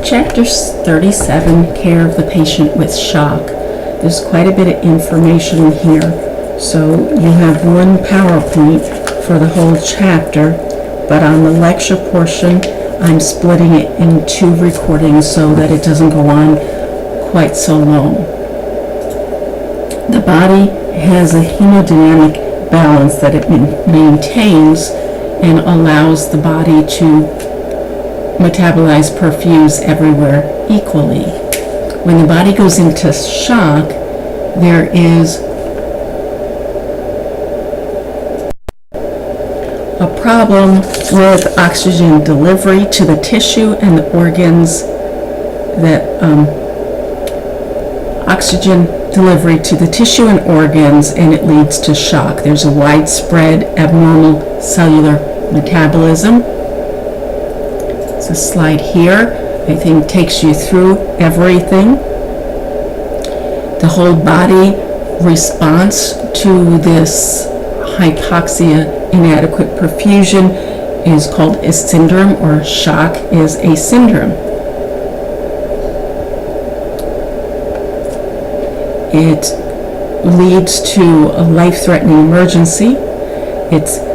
Chapter 37, Care of the Patient with Shock. There's quite a bit of information in here, so you have one PowerPoint for the whole chapter, but on the lecture portion, I'm splitting it in two recordings so that it doesn't go on quite so long. The body has a hemodynamic balance that it maintains and allows the body to metabolize, perfuse everywhere equally. When the body goes into shock, there is a problem with oxygen delivery to the tissue and the organs, oxygen delivery to the tissue and organs, and it leads to shock. There's a widespread abnormal cellular metabolism. A slide here, I think, takes you through everything. The whole body response to this hypoxia, inadequate perfusion, is called a syndrome, or shock is a syndrome. It leads to a life-threatening emergency.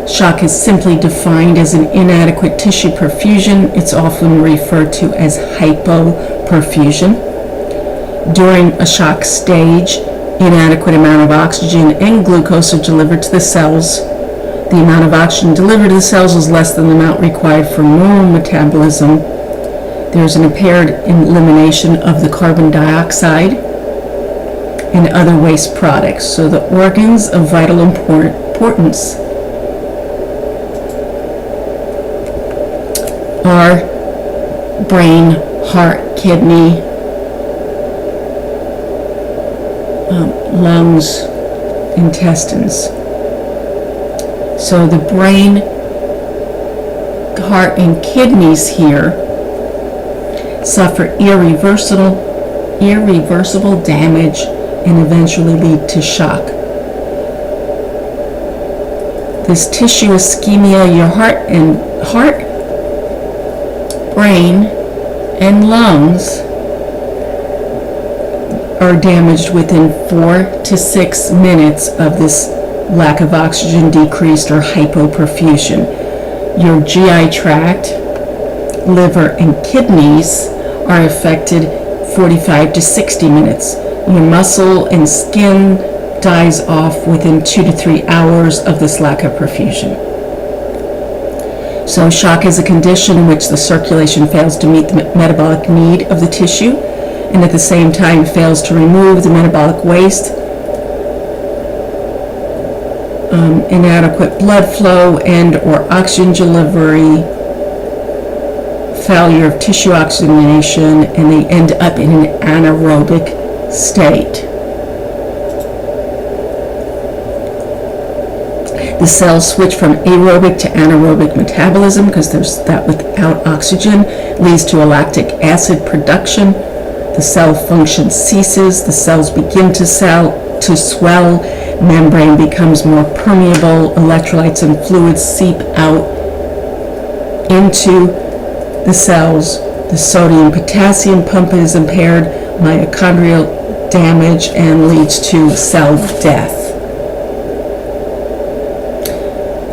Shock is simply defined as an inadequate tissue perfusion. It's often referred to as hypoperfusion. During a shock stage, inadequate amount of oxygen and glucose are delivered to the cells. The amount of oxygen delivered to the cells is less than the amount required for normal metabolism. There's an impaired elimination of the carbon dioxide and other waste products. So the organs of vital importance are brain, heart, kidney, lungs, intestines. So the brain, heart, and kidneys here suffer irreversible damage and eventually lead to shock. This tissue ischemia, your heart, brain, and lungs are damaged within 4 to 6 minutes of this lack of oxygen, decreased, or hypoperfusion. Your GI tract, liver, and kidneys are affected 45 to 60 minutes. Your muscle and skin dies off within 2 to 3 hours of this lack of perfusion. So shock is a condition in which the circulation fails to meet the metabolic need of the tissue, and at the same time fails to remove the metabolic waste, inadequate blood flow and or oxygen delivery, failure of tissue oxygenation, and they end up in an anaerobic state. The cells switch from aerobic to anaerobic metabolism because there's that without oxygen leads to a lactic acid production. The cell function ceases. The cells begin to swell. Membrane becomes more permeable. Electrolytes and fluids seep out into the cells. The sodium-potassium pump is impaired. Mitochondrial damage and leads to cell death.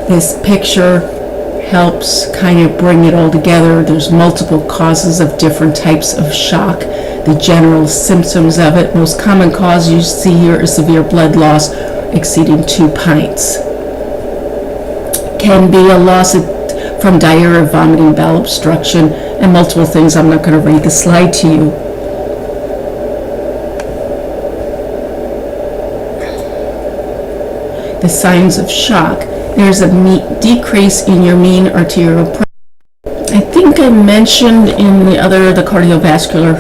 This picture helps kind of bring it all together. There's multiple causes of different types of shock. The general symptoms of it. Most common cause you see here is severe blood loss exceeding 2 pints. Can be a loss from diarrhea, vomiting, bowel obstruction, and multiple things. I'm not going to read the slide to you. The signs of shock. There's a decrease in your mean arterial pressure. I think I mentioned in the cardiovascular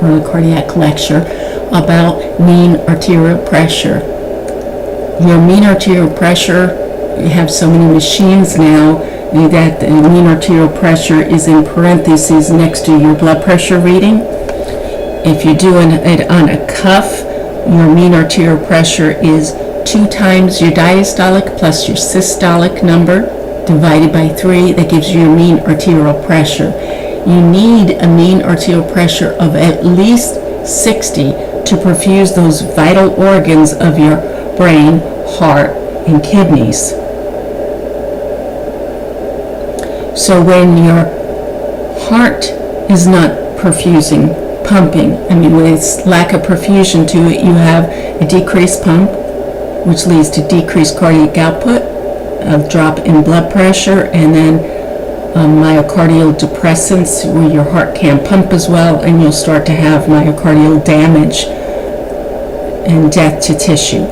or the cardiac lecture about mean arterial pressure. Your mean arterial pressure, you have so many machines now that the mean arterial pressure is in parentheses next to your blood pressure reading. If you're doing it on a cuff, your mean arterial pressure is 2 times your diastolic plus your systolic number divided by 3. That gives you your mean arterial pressure. You need a mean arterial pressure of at least 60 to perfuse those vital organs of your brain, heart, and kidneys. So when your heart is not perfusing, pumping, with its lack of perfusion to it, you have a decreased pump, which leads to decreased cardiac output, a drop in blood pressure, and then myocardial depressants, where your heart can't pump as well, and you'll start to have myocardial damage and death to tissue.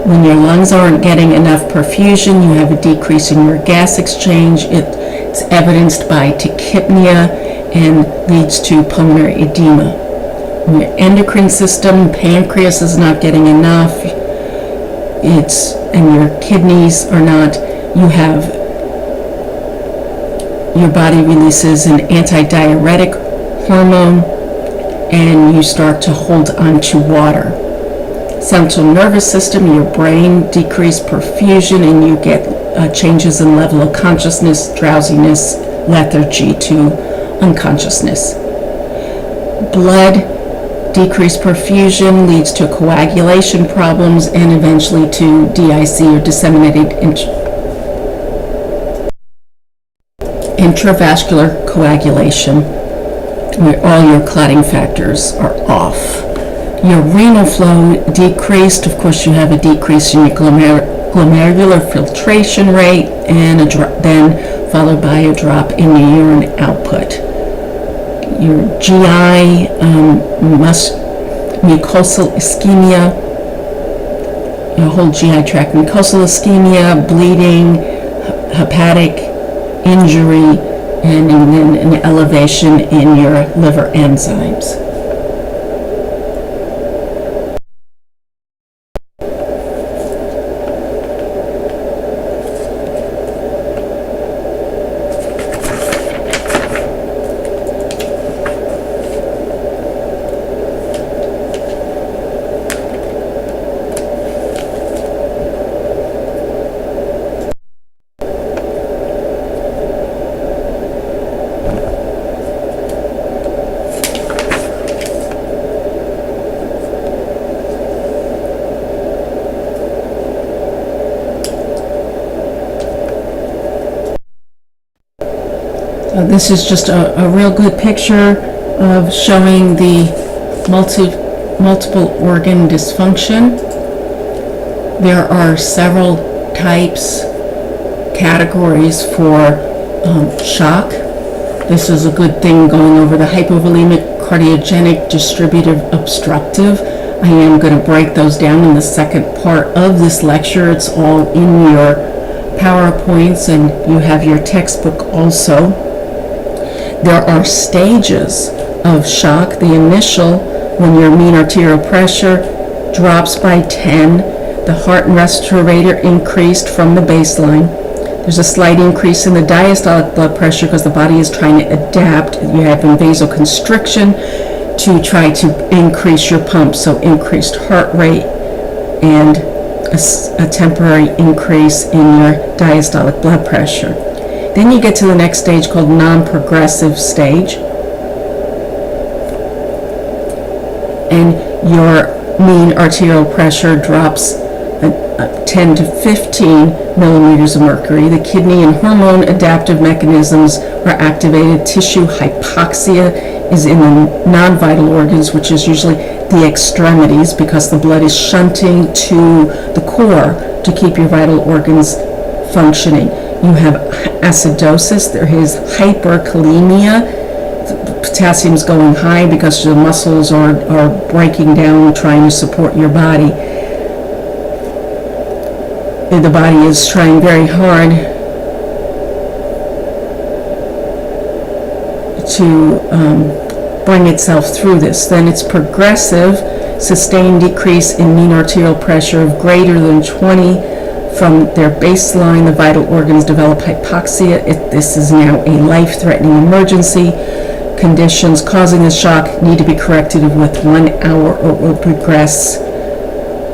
When your lungs aren't getting enough perfusion, you have a decrease in your gas exchange. It's evidenced by tachypnea and leads to pulmonary edema. When your endocrine system, pancreas is not getting enough, and your kidneys are not, your body releases an antidiuretic hormone, and you start to hold on to water. Central nervous system, your brain, decreased perfusion, and you get changes in level of consciousness, drowsiness, lethargy to unconsciousness. Blood, decreased perfusion leads to coagulation problems and eventually to DIC, or disseminated intravascular coagulation, where all your clotting factors are off. Your renal flow decreased. Of course, you have a decrease in your glomerular filtration rate, and then followed by a drop in your urine output. Your GI, mucosal ischemia, your whole GI tract, mucosal ischemia, bleeding, hepatic injury, and then an elevation in your liver enzymes. This is just a real good picture of showing the multiple organ dysfunction. There are several categories for shock. This is a good thing going over the hypovolemic, cardiogenic, distributive, obstructive. I am going to break those down in the second part of this lecture. It's all in your PowerPoints, and you have your textbook also. There are stages of shock. The initial, when your mean arterial pressure drops by 10, the heart and respiratory rate are increased from the baseline. There's a slight increase in the diastolic blood pressure because the body is trying to adapt. You have vasoconstriction to try to increase your pump, so increased heart rate and a temporary increase in your diastolic blood pressure. Then you get to the next stage called non-progressive stage, and your mean arterial pressure drops 10 to 15 millimeters of mercury. The kidney and hormone adaptive mechanisms are activated. Tissue hypoxia is in the non-vital organs, which is usually the extremities, because the blood is shunting to the core to keep your vital organs functioning. You have acidosis. There is hyperkalemia. Potassium is going high because the muscles are breaking down, trying to support your body. The body is trying very hard to bring itself through this. Then it's progressive, sustained decrease in mean arterial pressure of greater than 20 from their baseline. The vital organs develop hypoxia. This is now a life-threatening emergency. Conditions causing the shock need to be corrected within 1 hour or will progress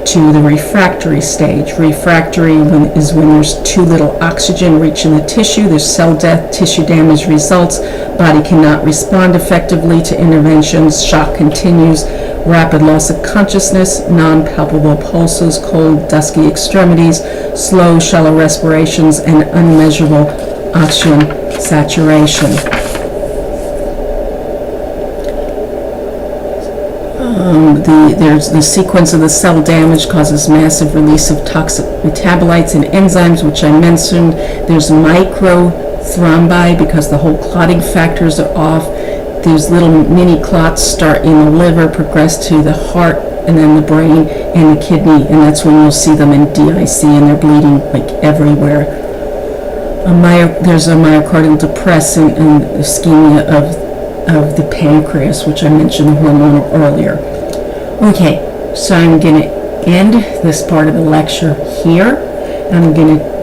to the refractory stage. Refractory is when there's too little oxygen reaching the tissue, there's cell death, tissue damage results, body cannot respond effectively to interventions, shock continues, rapid loss of consciousness, non-palpable pulses, cold, dusky extremities, slow, shallow respirations, and unmeasurable oxygen saturation. There's the sequence of the cell damage causes massive release of toxic metabolites and enzymes, which I mentioned. There's microthrombi because the whole clotting factors are off. These little mini clots start in the liver, progress to the heart, and then the brain and the kidney, and that's when you'll see them in DIC, and they're bleeding like everywhere. There's a myocardial depressant and ischemia of the pancreas, which I mentioned the hormone earlier. Okay, so I'm going to end this part of the lecture here.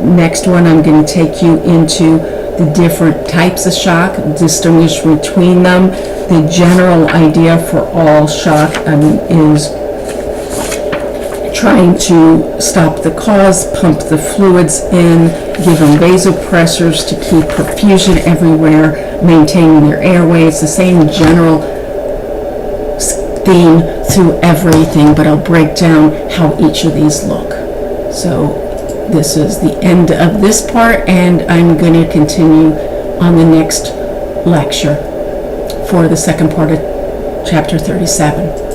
Next one, I'm going to take you into the different types of shock, distinguish between them. The general idea for all shock is trying to stop the cause, pump the fluids in, give them vasopressors to keep perfusion everywhere, maintaining their airway. It's the same general theme through everything, but I'll break down how each of these look. So this is the end of this part, and I'm going to continue on the next lecture for the second part of chapter 37.